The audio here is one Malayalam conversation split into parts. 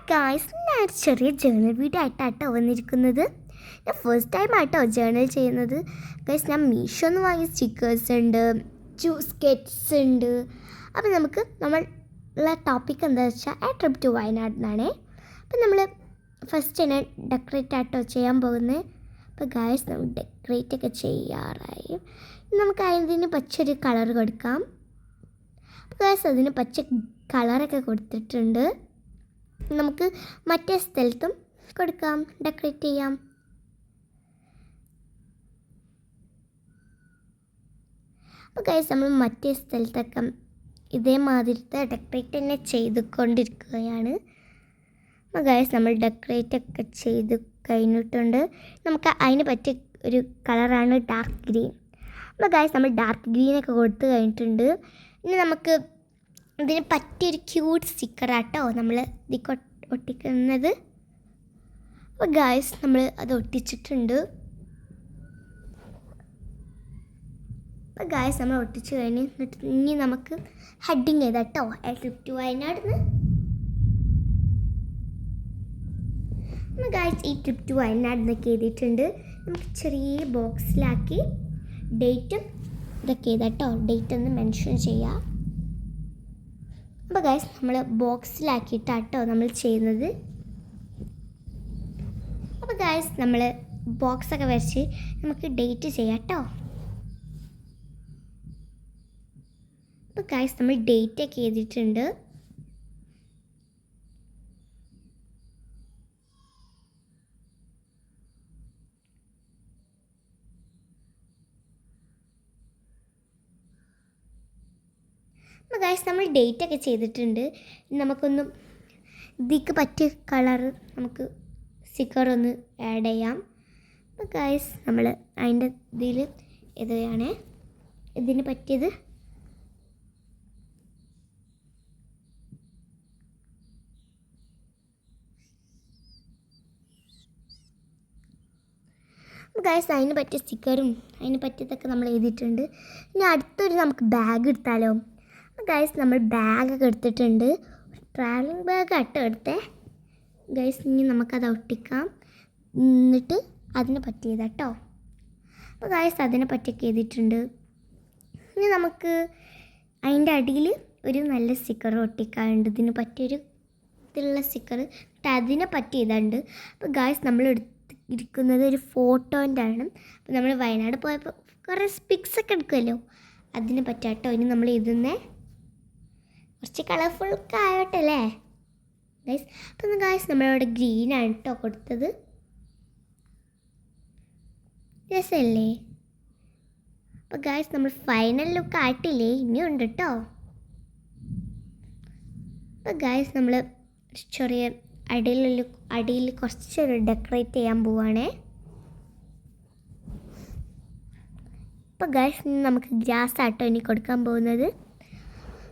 ഗായ്സ്, ഞാൻ ചെറിയ ജേണൽ വീഡിയോ ആയിട്ടാട്ടോ വന്നിരിക്കുന്നത്. ഞാൻ ഫസ്റ്റ് ടൈം ആയിട്ടോ ജേണൽ ചെയ്യുന്നത്. ഗായ്സ്, ഞാൻ മീഷോ നിന്ന് വാങ്ങിയ സ്റ്റിക്കേഴ്സ് ഉണ്ട്, സ്കെറ്റ്സ് ഉണ്ട്. അപ്പോൾ നമ്മളുള്ള ടോപ്പിക് എന്താ വെച്ചാൽ എ ട്രിപ്പ് ടു വയനാട് എന്നാണേ. അപ്പം നമ്മൾ ഫസ്റ്റ് തന്നെ ഡെക്കറേറ്റ് ആയിട്ടോ ചെയ്യാൻ പോകുന്നത്. അപ്പോൾ ഗായ്സ്, നമ്മൾ ഡെക്കറേറ്റ് ഒക്കെ ചെയ്യാറായി. നമുക്ക് അതിന് പച്ചൊരു കളർ കൊടുക്കാം. അപ്പോൾ ഗായ്സ്, അതിന് പച്ച കളറൊക്കെ കൊടുത്തിട്ടുണ്ട്. നമുക്ക് മറ്റേ സ്ഥലത്തും കൊടുക്കാം, ഡെക്കറേറ്റ് ചെയ്യാം. അപ്പോൾ ഗൈസ്, നമ്മൾ മറ്റേ സ്ഥലത്തൊക്കെ ഇതേമാതിരത്തെ ഡെക്കറേറ്റ് തന്നെ ചെയ്തുകൊണ്ടിരിക്കുകയാണ്. അപ്പോൾ ഗൈസ്, നമ്മൾ ഡെക്കറേറ്റ് ഒക്കെ ചെയ്ത് കഴിഞ്ഞിട്ടുണ്ട്. നമുക്ക് അതിന് പറ്റിയ ഒരു കളറാണ് ഡാർക്ക് ഗ്രീൻ. അപ്പോൾ ഗൈസ്, നമ്മൾ ഡാർക്ക് ഗ്രീനൊക്കെ കൊടുത്ത് കഴിഞ്ഞിട്ടുണ്ട്. ഇനി നമുക്ക് ഇതിന് പറ്റിയൊരു ക്യൂട്ട് സ്റ്റിക്കറാട്ടോ നമ്മൾ ഇതിൽ ഒട്ടിക്കുന്നത്. അപ്പോൾ ഗായ്സ്, നമ്മൾ അത് ഒട്ടിച്ചിട്ടുണ്ട്. അപ്പോൾ ഗായ്സ്, നമ്മൾ ഒട്ടിച്ച് കഴിഞ്ഞ് ഇനി നമുക്ക് ഹെഡിങ് ചെയ്താട്ടോ എ ട്രിപ്പ് ടു വയനാട്. നമ്മൾ ഗായ്സ് ഈ ട്രിപ്പ് ടു വയനാട് എന്നൊക്കെ എഴുതിയിട്ടുണ്ട്. നമുക്ക് ചെറിയ ബോക്സിലാക്കി ഡേറ്റും ഇതൊക്കെ ചെയ്താട്ടോ, ഡേറ്റ് ഒന്ന് മെൻഷൻ ചെയ്യാം. അപ്പോൾ ഗൈസ്, നമ്മൾ ബോക്സിലാക്കിയിട്ടാട്ടോ നമ്മൾ ചെയ്യുന്നത്. അപ്പോൾ ഗൈസ്, നമ്മൾ ബോക്സൊക്കെ വരച്ച് നമുക്ക് ഡേറ്റ് ചെയ്യാം കേട്ടോ. അപ്പോൾ ഗൈസ്, നമ്മൾ ഡേറ്റൊക്കെ എഴുതിയിട്ടുണ്ട്. അപ്പോൾ ഗൈസ്, നമ്മൾ ഡേറ്റൊക്കെ ചെയ്തിട്ടുണ്ട്. നമുക്കൊന്ന് ഇതിക്ക് പറ്റിയ കളർ നമുക്ക് സ്റ്റിക്കറൊന്ന് ആഡ് ചെയ്യാം. അപ്പോൾ ഗൈസ്, നമ്മൾ അതിൻ്റെ ഇതിൽ ഇതാണ് ഇതിന് പറ്റിയത്. ഗൈസ്, അതിന് പറ്റിയ സ്റ്റിക്കറും അതിന് പറ്റിയതൊക്കെ നമ്മൾ എഴുതിയിട്ടുണ്ട്. ഇനി അടുത്തൊരു നമുക്ക് ബാഗ് എടുത്താലോ. ഗൈസ്, നമ്മൾ ബാഗൊക്കെ എടുത്തിട്ടുണ്ട്. ട്രാവലിംഗ് ബാഗ് ആട്ടോ എടുത്തേ. ഗൈസ്, ഇനി നമുക്കത് ഒട്ടിക്കാം. എന്നിട്ട് അതിനെ പറ്റിയതാട്ടോ. അപ്പോൾ ഗൈസ്, അതിനെ പറ്റിയൊക്കെ എഴുതിയിട്ടുണ്ട്. ഇനി നമുക്ക് അതിൻ്റെ അടിയിൽ ഒരു നല്ല സ്റ്റിക്കർ ഒട്ടിക്കാറുണ്ട്. ഇതിന് പറ്റിയൊരു ഇതിലുള്ള സ്റ്റിക്കർ അതിനെ പറ്റിയതുണ്ട്. അപ്പോൾ ഗൈസ്, നമ്മൾ എടുത്തിരിക്കുന്നത് ഒരു ഫോട്ടോൻ്റെ ആണ്. അപ്പോൾ നമ്മൾ വയനാട് പോയപ്പോൾ കുറേ പിക്സൊക്കെ എടുക്കുമല്ലോ, അതിനെ പറ്റാട്ടോ ഇനി നമ്മൾ എഴുതുന്നേ. കുറച്ച് കളർഫുള്ളൊക്കെ ആയോട്ടെ അല്ലേ ഗൈസ്. അപ്പം ഗൈസ്, നമ്മളിവിടെ ഗ്രീനാണ് കേട്ടോ കൊടുത്തത്. രസമല്ലേ? അപ്പോൾ ഗൈസ്, നമ്മൾ ഫൈനൽ ലുക്ക് ആയിട്ടില്ലേ, ഇനിയുണ്ട് കേട്ടോ. അപ്പോൾ ഗൈസ്, നമ്മൾ ചെറിയ അടിയിൽ കുറച്ച് ഡെക്കറേറ്റ് ചെയ്യാൻ പോവുകയാണേ. അപ്പോൾ ഗൈസ്, നമുക്ക് ഗ്രാസ് ആട്ടോ ഇനി കൊടുക്കാൻ പോകുന്നത്.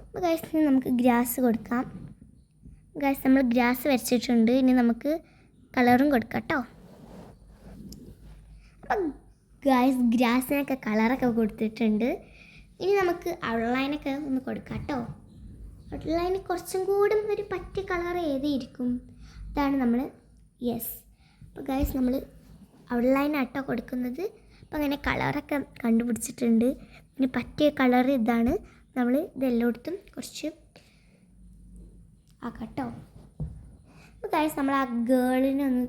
അപ്പോൾ ഗൈസ്, ഇനി നമുക്ക് ഗ്രാസ് കൊടുക്കാം. ഗൈസ്, നമ്മൾ ഗ്രാസ് വരച്ചിട്ടുണ്ട്. ഇനി നമുക്ക് കളറും കൊടുക്കാം കേട്ടോ. അപ്പം ഗൈസ്, ഗ്രാസിനൊക്കെ കളറൊക്കെ കൊടുത്തിട്ടുണ്ട്. ഇനി നമുക്ക് ഔട്ട്ലൈനൊക്കെ ഒന്ന് കൊടുക്കാം കേട്ടോ. ഔട്ട്ലൈന് കുറച്ചും കൂടി ഒരു പറ്റിയ കളർ ഏതായിരിക്കും, ഇതാണ് നമ്മൾ യെസ്. അപ്പോൾ ഗൈസ്, നമ്മൾ ഔട്ട്ലൈനാട്ടോ കൊടുക്കുന്നത്. അപ്പോൾ അങ്ങനെ കളറൊക്കെ കണ്ടുപിടിച്ചിട്ടുണ്ട്. പിന്നെ പറ്റിയ കളർ ഇതാണ്. നമ്മൾ ഇതെല്ലായിടത്തും കുറച്ച് ആക്കട്ടോ. അപ്പോൾ ഗൈസ്, നമ്മൾ ആ ഗേളിനെ ഒന്ന്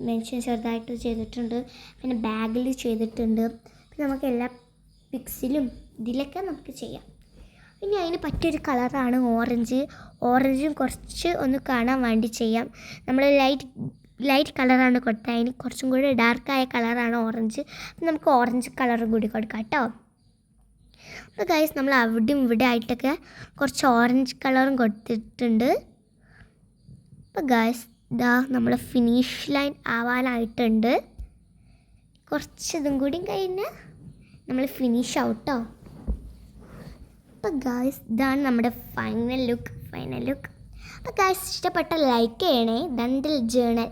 മെൻഷൻ ചെറുതായിട്ട് ചെയ്തിട്ടുണ്ട്. പിന്നെ ബാഗിൽ ചെയ്തിട്ടുണ്ട്. പിന്നെ നമുക്ക് എല്ലാ പിക്സിലും ഇതിലൊക്കെ നമുക്ക് ചെയ്യാം. ഇനി അതിന് പറ്റിയൊരു കളറാണ് ഓറഞ്ചും കുറച്ച് ഒന്ന് കാണാൻ വേണ്ടി ചെയ്യാം. നമ്മൾ ലൈറ്റ് കളറാണ് കൊടുത്തത്. അതിന് കുറച്ചും കൂടി ഡാർക്കായ കളറാണ് ഓറഞ്ച്. അപ്പം നമുക്ക് ഓറഞ്ച് കളറും കൂടി കൊടുക്കാം കേട്ടോ. അപ്പോൾ ഗൈസ്, നമ്മൾ അവിടെയും ഇവിടെ ആയിട്ടൊക്കെ കുറച്ച് ഓറഞ്ച് കളറും കൊടുത്തിട്ടുണ്ട്. അപ്പോൾ ഗൈസ്, ഇതാ നമ്മൾ ഫിനിഷ് ലൈൻ ആവാനായിട്ടുണ്ട്. കുറച്ച് ഇതും കൂടി കഴിഞ്ഞാൽ നമ്മൾ ഫിനിഷ് ആവട്ടോ. അപ്പോൾ ഗൈസ്, ഇതാണ് നമ്മുടെ ഫൈനൽ ലുക്ക്. അപ്പോൾ ഗൈസ്, ഇഷ്ടപ്പെട്ട ലൈക്ക് ചെയ്യണേ. Dental journal.